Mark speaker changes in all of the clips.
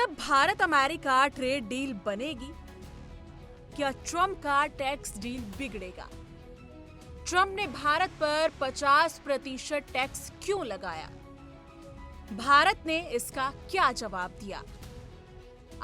Speaker 1: क्या Bharat America trade deal बनेगी? क्या ट्रम्प का टैक्स डील बिगड़ेगा? ट्रम्प ने भारत पर 50% टैक्स क्यों लगाया? भारत ने इसका क्या जवाब दिया?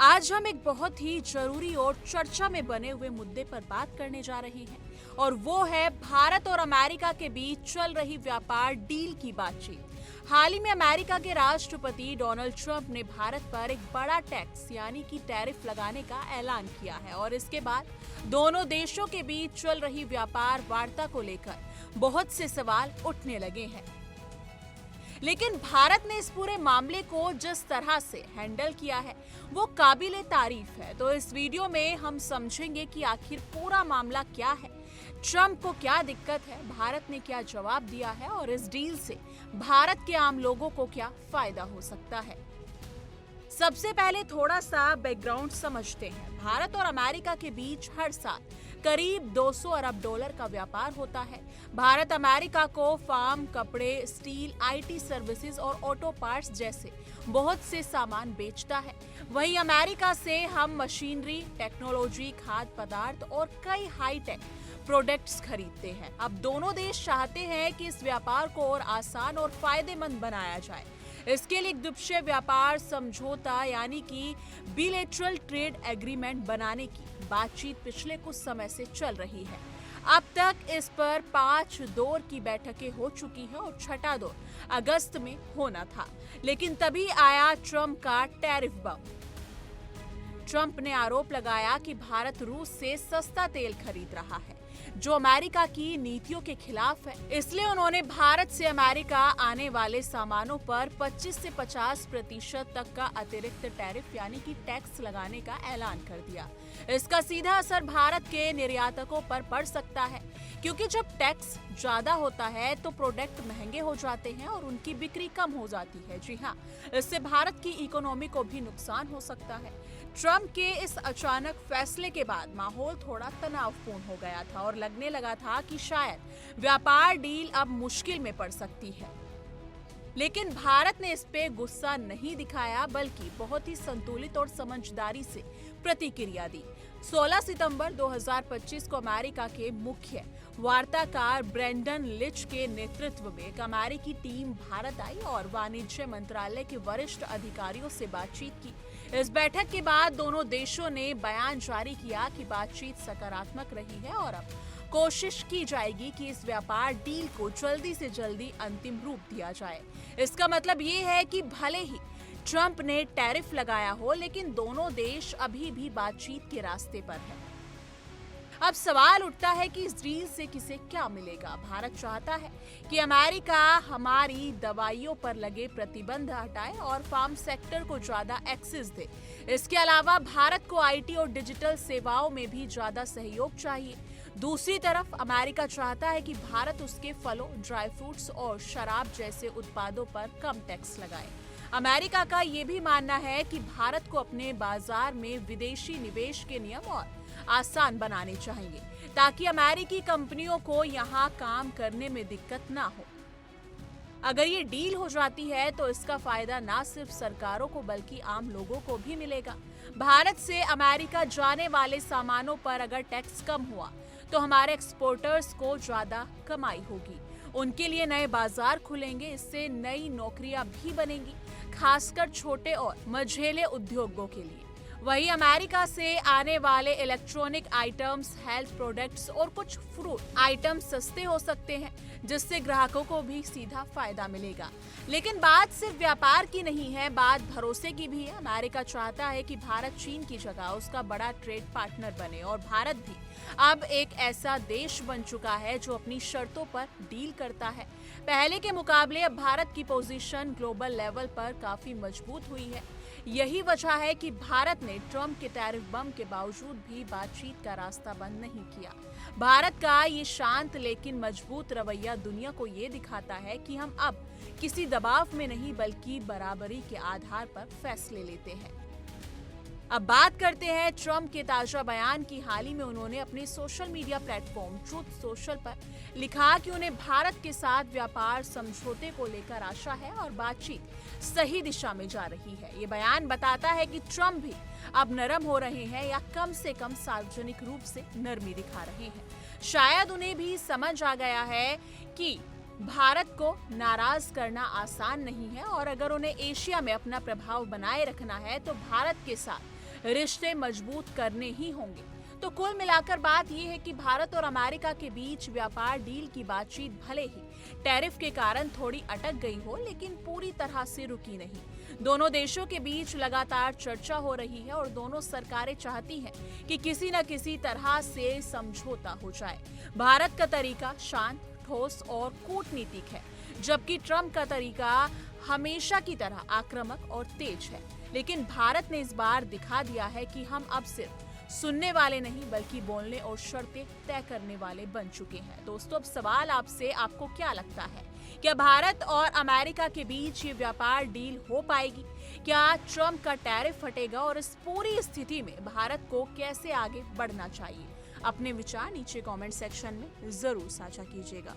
Speaker 1: आज हम एक बहुत ही जरूरी और चर्चा में बने हुए मुद्दे पर बात करने जा रहे हैं और वो है भारत और अमेरिका के बीच चल रही व्यापार डील की बातचीत। हाल ही में अमेरिका के राष्ट्रपति डोनाल्ड ट्रंप ने भारत पर एक बड़ा टैक्स यानी कि टैरिफ लगाने का ऐलान किया है और इसके बाद दोनों देशों के बीच चल रही व्यापार वार्ता को लेकर बहुत से सवाल उठने लगे हैं। लेकिन भारत ने इस पूरे मामले को जिस तरह से हैंडल किया है वो काबिले तारीफ है। तो इस वीडियो में हम समझेंगे कि आखिर पूरा मामला क्या है, ट्रंप को क्या दिक्कत है, भारत ने क्या जवाब दिया है और इस डील से भारत के आम लोगों को क्या फायदा हो सकता है। सबसे पहले थोड़ा सा बैकग्राउंड समझते हैं। भारत और अमेरिका के बीच हर साल करीब 200 अरब डॉलर का व्यापार होता है। भारत अमेरिका को फार्म, कपड़े, स्टील, आईटी सर्विसेज और ऑटो पार्ट्स जैसे बहुत से सामान बेचता है। वहीं अमेरिका से हम मशीनरी, टेक्नोलॉजी, खाद्य पदार्थ और कई हाईटेक प्रोडक्ट्स खरीदते हैं। अब दोनों देश चाहते हैं कि इस व्यापार को और आसान और फायदेमंद बनाया जाए। इसके लिए एक द्विपक्षीय व्यापार समझौता यानी कि बिलेटरल ट्रेड एग्रीमेंट बनाने की बातचीत पिछले कुछ समय से चल रही है। अब तक इस पर 5 दौर की बैठकें हो चुकी हैं और छठा दौर अगस्त में होना था, लेकिन तभी आया ट्रंप का टैरिफ बम। ट्रंप ने आरोप लगाया कि भारत रूस से सस्ता तेल खरीद रहा है जो अमेरिका की नीतियों के खिलाफ है। इसलिए उन्होंने भारत से अमेरिका आने वाले सामानों पर 25 से 50% तक का अतिरिक्त टैरिफ यानी कि टैक्स लगाने का ऐलान कर दिया। इसका सीधा असर भारत के निर्यातकों पर पड़ सकता है, क्योंकि जब टैक्स ज्यादा होता है तो प्रोडक्ट महंगे हो जाते हैं और उनकी बिक्री कम हो जाती है। जी हाँ, इससे भारत की इकोनॉमी को भी नुकसान हो सकता है। ट्रंप के इस अचानक फैसले के बाद माहौल थोड़ा तनावपूर्ण हो गया था और लगने लगा था कि शायद व्यापार डील अब मुश्किल में पड़ सकती है। लेकिन भारत ने इस पे गुस्सा नहीं दिखाया, बल्कि बहुत ही संतुलित और समझदारी से प्रतिक्रिया दी। 16 सितंबर 2025 को अमेरिका के मुख्य वार्ताकार ब्रेंडन लिच के नेतृत्व में एक अमेरिकी टीम भारत आई और वाणिज्य मंत्रालय के वरिष्ठ अधिकारियों से बातचीत की। इस बैठक के बाद दोनों देशों ने बयान जारी किया कि बातचीत सकारात्मक रही है और अब कोशिश की जाएगी कि इस व्यापार डील को जल्दी से जल्दी अंतिम रूप दिया जाए। इसका मतलब ये है कि भले ही ट्रंप ने टैरिफ लगाया हो, लेकिन दोनों देश अभी भी बातचीत के रास्ते पर हैं। अब सवाल उठता है कि इस डील से किसे क्या मिलेगा। भारत चाहता है कि अमेरिका हमारी दवाइयों पर लगे प्रतिबंध हटाए और फार्म सेक्टर को ज्यादा एक्सेस दे। इसके अलावा भारत को आईटी और डिजिटल सेवाओं में भी ज्यादा सहयोग चाहिए। दूसरी तरफ अमेरिका चाहता है कि भारत उसके फलों, ड्राई फ्रूट्स और शराब जैसे उत्पादों पर कम टैक्स लगाए। अमेरिका का ये भी मानना है कि भारत को अपने बाजार में विदेशी निवेश के नियम और आसान बनाने चाहिए ताकि अमेरिकी कंपनियों को यहाँ काम करने में दिक्कत ना हो। अगर ये डील हो जाती है तो इसका फायदा ना सिर्फ सरकारों को बल्कि आम लोगों को भी मिलेगा। भारत से अमेरिका जाने वाले सामानों पर अगर टैक्स कम हुआ तो हमारे एक्सपोर्टर्स को ज्यादा कमाई होगी, उनके लिए नए बाजार खुलेंगे, इससे नई नौकरियां भी बनेंगी, खासकर छोटे और मझेले उद्योगों के लिए। वहीं अमेरिका से आने वाले इलेक्ट्रॉनिक आइटम्स, हेल्थ प्रोडक्ट्स और कुछ फ्रूट आइटम्स सस्ते हो सकते हैं, जिससे ग्राहकों को भी सीधा फायदा मिलेगा। लेकिन बात सिर्फ व्यापार की नहीं है, बात भरोसे की भी है। अमेरिका चाहता है कि भारत चीन की जगह उसका बड़ा ट्रेड पार्टनर बने और भारत भी अब एक ऐसा देश बन चुका है जो अपनी शर्तों पर डील करता है। पहले के मुकाबले अब भारत की पोजीशन ग्लोबल लेवल पर काफी मजबूत हुई है। यही वजह है कि भारत ने ट्रंप के टैरिफ बम के बावजूद भी बातचीत का रास्ता बंद नहीं किया। भारत का ये शांत लेकिन मजबूत रवैया दुनिया को ये दिखाता है कि हम अब किसी दबाव में नहीं बल्कि बराबरी के आधार पर फैसले लेते हैं। अब बात करते हैं ट्रम्प के ताजा बयान की। हाल ही में उन्होंने अपने social media platform truth social पर लिखा कि उन्हें भारत के साथ व्यापार समझौते को लेकर आशा है और बातचीत सही दिशा में जा रही है। ये बयान बताता है कि ट्रम्प भी अब नरम हो रहे हैं या कम से कम सार्वजनिक रूप से नरमी दिखा रहे हैं। शायद उन्हें भी समझ आ गया है कि भारत को नाराज करना आसान नहीं है और अगर उन्हें एशिया में अपना प्रभाव बनाए रखना है तो भारत के साथ रिश्ते मजबूत करने ही होंगे। तो कुल मिलाकर बात यह है कि भारत और अमेरिका के बीच व्यापार डील की बातचीत भले ही टैरिफ के कारण थोड़ी अटक गई हो, लेकिन पूरी तरह से रुकी नहीं। दोनों देशों के बीच लगातार चर्चा हो रही है और दोनों सरकारें चाहती हैं कि किसी न किसी तरह से समझौता हो जाए। भारत का तरीका शांत, ठोस और कूटनीतिक है, जबकि ट्रम्प का तरीका हमेशा की तरह आक्रामक और तेज है। लेकिन भारत ने इस बार दिखा दिया है कि हम अब सिर्फ सुनने वाले नहीं बल्कि बोलने और शर्तें तय करने वाले बन चुके हैं। दोस्तों, अब सवाल आपसे, आपको क्या लगता है, क्या भारत और अमेरिका के बीच ये व्यापार डील हो पाएगी? क्या ट्रम्प का टैरिफ हटेगा और इस पूरी स्थिति में भारत को कैसे आगे बढ़ना चाहिए? अपने विचार नीचे कमेंट सेक्शन में जरूर साझा कीजिएगा।